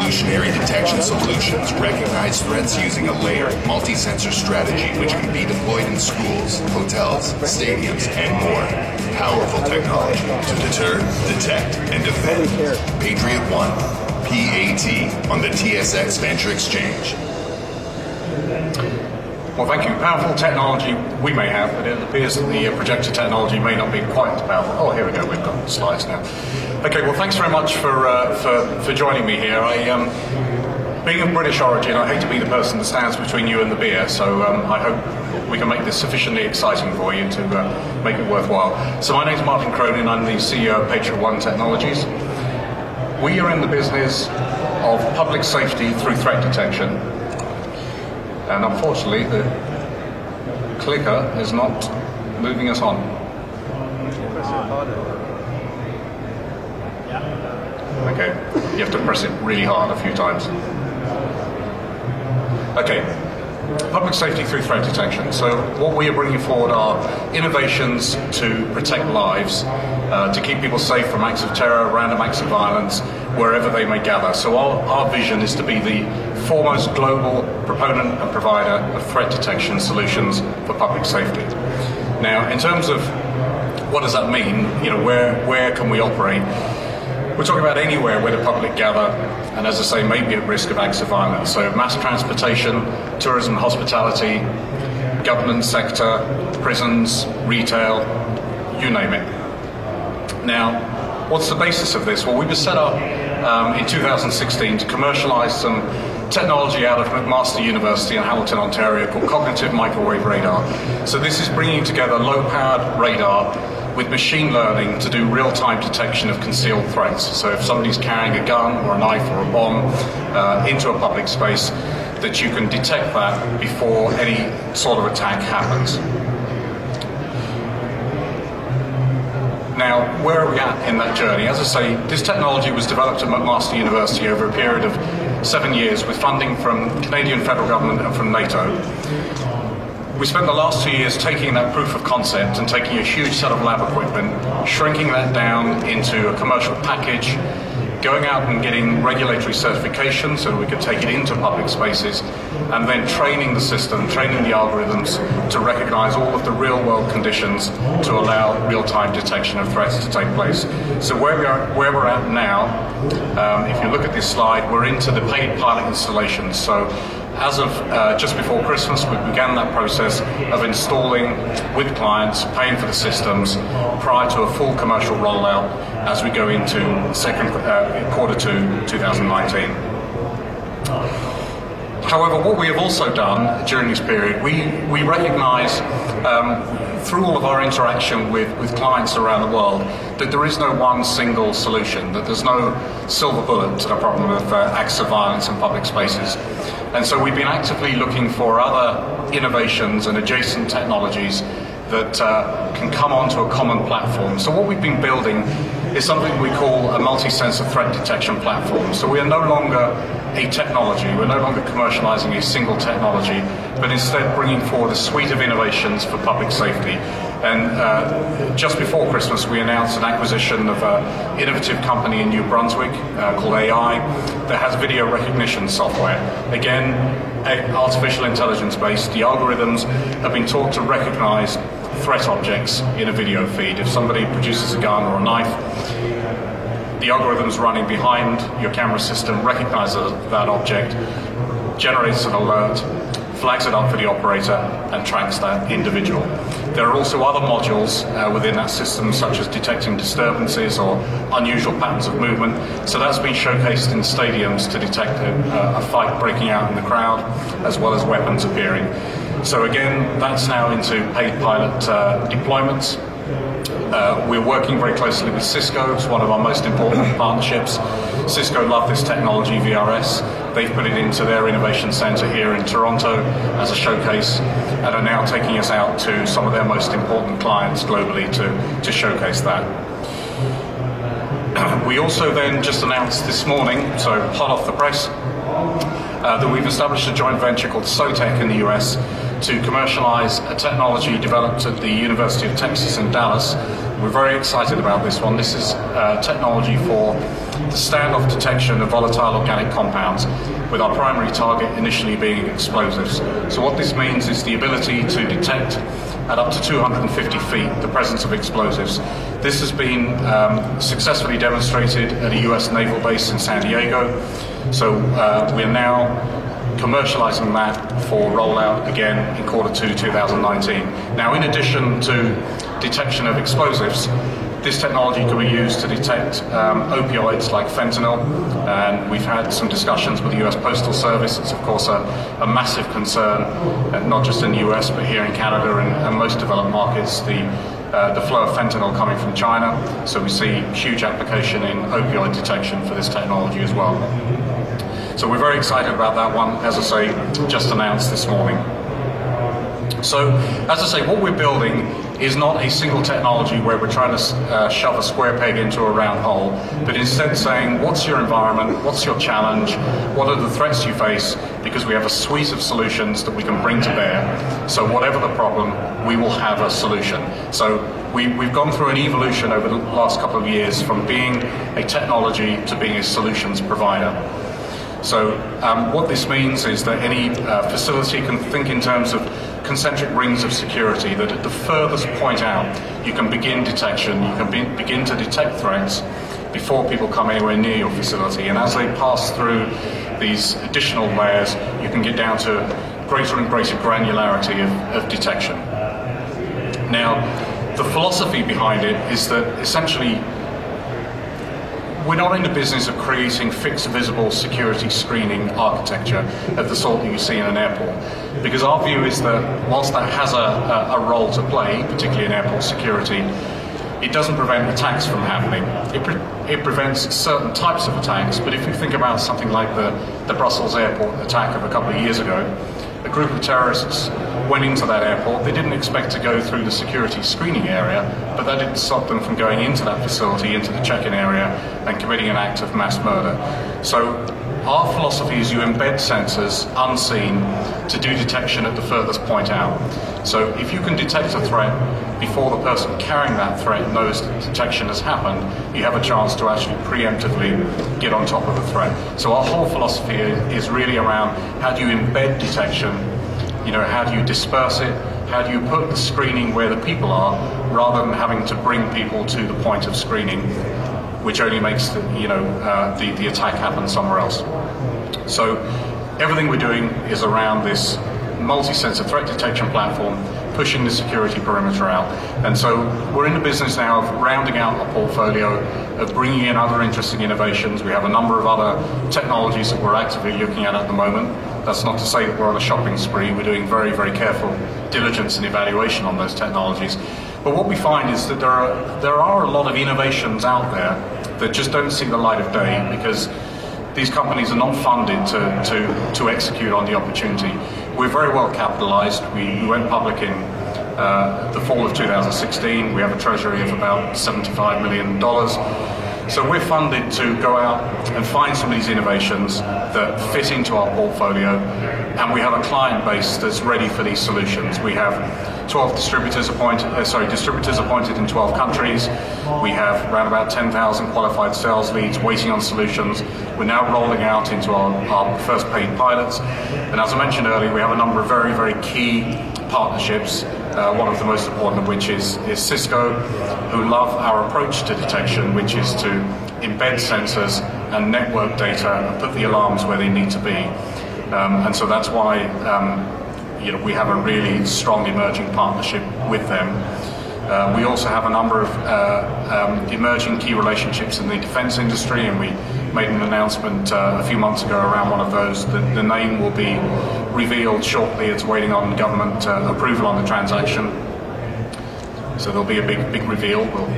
revolutionary detection solutions recognize threats using a layered, multi-sensor strategy which can be deployed in schools, hotels, stadiums, and more. Powerful technology to deter, detect, and defend. Patriot1, PAT, on the TSX Venture Exchange. Well, thank you. Powerful technology we may have, but it appears that the projector technology may not be quite as powerful. Oh, here we go. We've got slides now. Okay, well, thanks very much for joining me here. Being of British origin, I hate to be the person that stands between you and the beer, so I hope we can make this sufficiently exciting for you to make it worthwhile. So my name's Martin Cronin. I'm the CEO of Patriot1 Technologies. We are in the business of public safety through threat detection. And unfortunately, the clicker is not moving us on. Okay, you have to press it really hard a few times. Okay, public safety through threat detection. So what we are bringing forward are innovations to protect lives, to keep people safe from acts of terror, random acts of violence, wherever they may gather. So our vision is to be the foremost global proponent and provider of threat detection solutions for public safety. Now, in terms of what does that mean, you know, where can we operate? We're talking about anywhere where the public gather, and as I say, may be at risk of acts of violence. So mass transportation, tourism, hospitality, government sector, prisons, retail, you name it. Now, what's the basis of this? Well, we were set up in 2016 to commercialize some technology out of McMaster University in Hamilton, Ontario, called cognitive microwave radar. So this is bringing together low-powered radar with machine learning to do real-time detection of concealed threats. So if somebody's carrying a gun or a knife or a bomb into a public space, that you can detect that before any sort of attack happens. Now, where are we at in that journey? As I say, this technology was developed at McMaster University over a period of 7 years with funding from Canadian federal government and from NATO. We spent the last 2 years taking that proof of concept and taking a huge set of lab equipment, shrinking that down into a commercial package, going out and getting regulatory certification so that we could take it into public spaces, and then training the system, training the algorithms to recognize all of the real-world conditions to allow real-time detection of threats to take place. So where we're at now, if you look at this slide, we're into the paid pilot installations. So as of just before Christmas, we began that process of installing with clients, paying for the systems prior to a full commercial rollout as we go into quarter 2 2019. However, what we have also done during this period, we recognize through all of our interaction with clients around the world that there is no one single solution, that there's no silver bullet to the problem of acts of violence in public spaces. And so we've been actively looking for other innovations and adjacent technologies that can come onto a common platform. So what we've been building is something we call a multi-sensor threat detection platform. So we are no longer a technology, we're no longer commercializing a single technology, but instead bringing forward a suite of innovations for public safety. And just before Christmas, we announced an acquisition of an innovative company in New Brunswick called AI that has video recognition software. Again, artificial intelligence based. The algorithms have been taught to recognize threat objects in a video feed. If somebody produces a gun or a knife, the algorithms running behind your camera system recognizes that object, generates an alert, flags it up for the operator, and tracks that individual. There are also other modules within that system, such as detecting disturbances or unusual patterns of movement. So that's been showcased in stadiums to detect a fight breaking out in the crowd, as well as weapons appearing. So again, that's now into paid pilot deployments. We're working very closely with Cisco. It's one of our most important partnerships. Cisco love this technology, VRS. They've put it into their innovation center here in Toronto as a showcase, and are now taking us out to some of their most important clients globally to showcase that. We also then just announced this morning, so hot off the press, that we've established a joint venture called SOTEC in the US to commercialize a technology developed at the University of Texas in Dallas. We're very excited about this one. This is technology for the standoff detection of volatile organic compounds, with our primary target initially being explosives. So what this means is the ability to detect at up to 250 feet the presence of explosives. This has been successfully demonstrated at a US naval base in San Diego. So we're now commercializing that for rollout again in Q2 2019. Now, in addition to detection of explosives, this technology can be used to detect opioids like fentanyl, and we've had some discussions with the US Postal Service. It's of course a massive concern, not just in the US but here in Canada and most developed markets, the flow of fentanyl coming from China. So we see huge application in opioid detection for this technology as well. So we're very excited about that one, as I say, just announced this morning. So, as I say, what we're building is not a single technology where we're trying to shove a square peg into a round hole, but instead saying, what's your environment, what's your challenge, what are the threats you face, because we have a suite of solutions that we can bring to bear. So whatever the problem, we will have a solution. So we've gone through an evolution over the last couple of years from being a technology to being a solutions provider. So what this means is that any facility can think in terms of concentric rings of security, that at the furthest point out you can begin detection, you can begin to detect threats before people come anywhere near your facility. And as they pass through these additional layers, you can get down to greater and greater granularity of detection. Now, the philosophy behind it is that essentially we're not in the business of creating fixed visible security screening architecture of the sort that you see in an airport, because our view is that whilst that has a role to play, particularly in airport security, it doesn't prevent attacks from happening. It prevents certain types of attacks, but if you think about something like the Brussels airport attack of a couple of years ago, a group of terrorists went into that airport. They didn't expect to go through the security screening area, but that didn't stop them from going into that facility, into the check-in area, and committing an act of mass murder. So our philosophy is you embed sensors unseen to do detection at the furthest point out. So if you can detect a threat before the person carrying that threat knows that detection has happened, you have a chance to actually preemptively get on top of the threat. So our whole philosophy is really around how do you embed detection, how do you disperse it, how do you put the screening where the people are, rather than having to bring people to the point of screening, which only makes the attack happen somewhere else. So everything we're doing is around this multi-sensor threat detection platform, pushing the security perimeter out. And so we're in the business now of rounding out our portfolio, of bringing in other interesting innovations. We have a number of other technologies that we're actively looking at the moment. That's not to say that we're on a shopping spree. We're doing very, very careful diligence and evaluation on those technologies. But what we find is that there are a lot of innovations out there that just don't see the light of day, because these companies are not funded to execute on the opportunity. We're very well capitalized. We went public in the fall of 2016. We have a treasury of about $75 million. So we're funded to go out and find some of these innovations that fit into our portfolio, and we have a client base that's ready for these solutions. We have 12 distributors appointed in 12 countries. We have around about 10,000 qualified sales leads waiting on solutions. We're now rolling out into our first paid pilots. And as I mentioned earlier, we have a number of very, very key partnerships, one of the most important of which is Cisco, who love our approach to detection, which is to embed sensors and network data and put the alarms where they need to be. And so that's why we have a really strong emerging partnership with them. We also have a number of emerging key relationships in the defense industry, and we made an announcement a few months ago around one of those. The name will be revealed shortly. It's waiting on government approval on the transaction. So there'll be a big reveal. We'll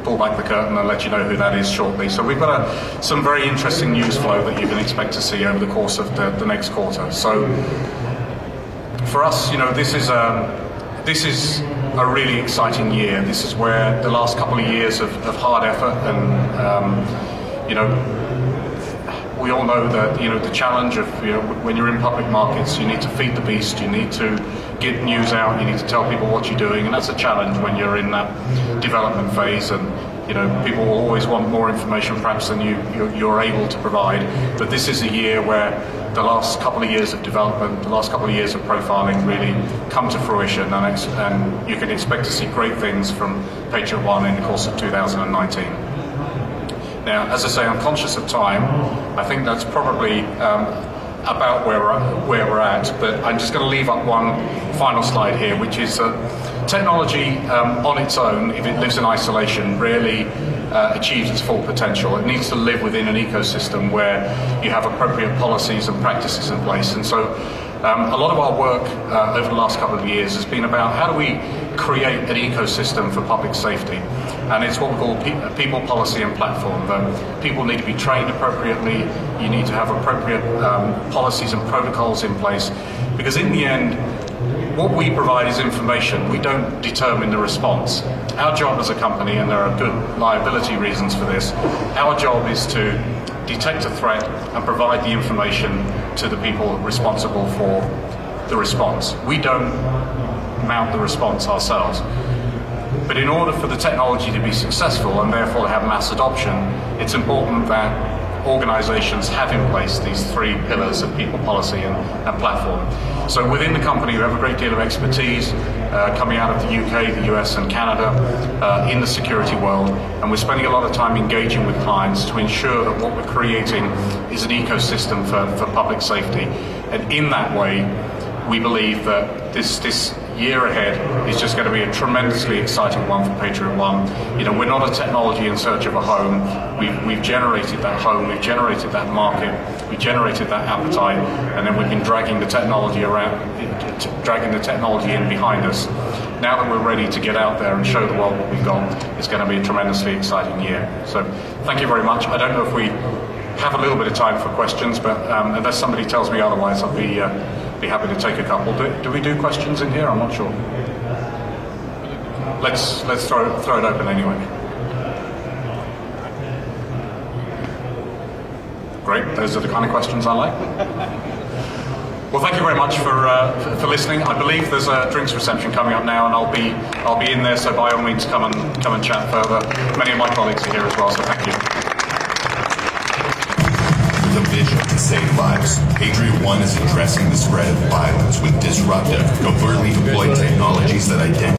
pull back the curtain and let you know who that is shortly. So we've got some very interesting news flow that you can expect to see over the course of the next quarter. So for us, this is a really exciting year. This is where the last couple of years of hard effort and we all know that, you know, the challenge of, you know, when you're in public markets, you need to feed the beast, you need to get news out, you need to tell people what you're doing, and that's a challenge when you're in that development phase. And you know, people will always want more information perhaps than you're able to provide. But this is a year where the last couple of years of development, the last couple of years of profiling really come to fruition, and you can expect to see great things from Patriot1 in the course of 2019. Now, as I say, I'm conscious of time. I think that's probably about where we're at, but I'm just going to leave up one final slide here, which is technology on its own, if it lives in isolation, rarely achieves its full potential. It needs to live within an ecosystem where you have appropriate policies and practices in place. And so a lot of our work over the last couple of years has been about how do we create an ecosystem for public safety. And it's what we call people, policy and platform. People need to be trained appropriately, you need to have appropriate policies and protocols in place, because in the end, what we provide is information. We don't determine the response. Our job as a company, and there are good liability reasons for this, our job is to detect a threat and provide the information to the people responsible for the response. We don't mount the response ourselves. But in order for the technology to be successful and therefore to have mass adoption, it's important that organizations have in place these three pillars of people, policy and platform. So within the company we have a great deal of expertise coming out of the UK, the US and Canada in the security world, and we're spending a lot of time engaging with clients to ensure that what we're creating is an ecosystem for public safety. And in that way, we believe that this year ahead is just going to be a tremendously exciting one for Patriot1. You know, we're not a technology in search of a home. We've generated that home, we've generated that market, we've generated that appetite, and then we've been dragging the technology in behind us. Now that we're ready to get out there and show the world what we've got, it's going to be a tremendously exciting year. So thank you very much. I don't know if we have a little bit of time for questions, but unless somebody tells me otherwise, I'll be happy to take a couple. Do we do questions in here? I'm not sure. Let's throw it open anyway. Great. Those are the kind of questions I like. Well, thank you very much for listening. I believe there's a drinks reception coming up now, and I'll be in there. So by all means, come and chat further. Many of my colleagues are here as well. So thank you. With a vision to save lives, Patriot1 is addressing the spread of violence with disruptive, covertly deployed technologies that identify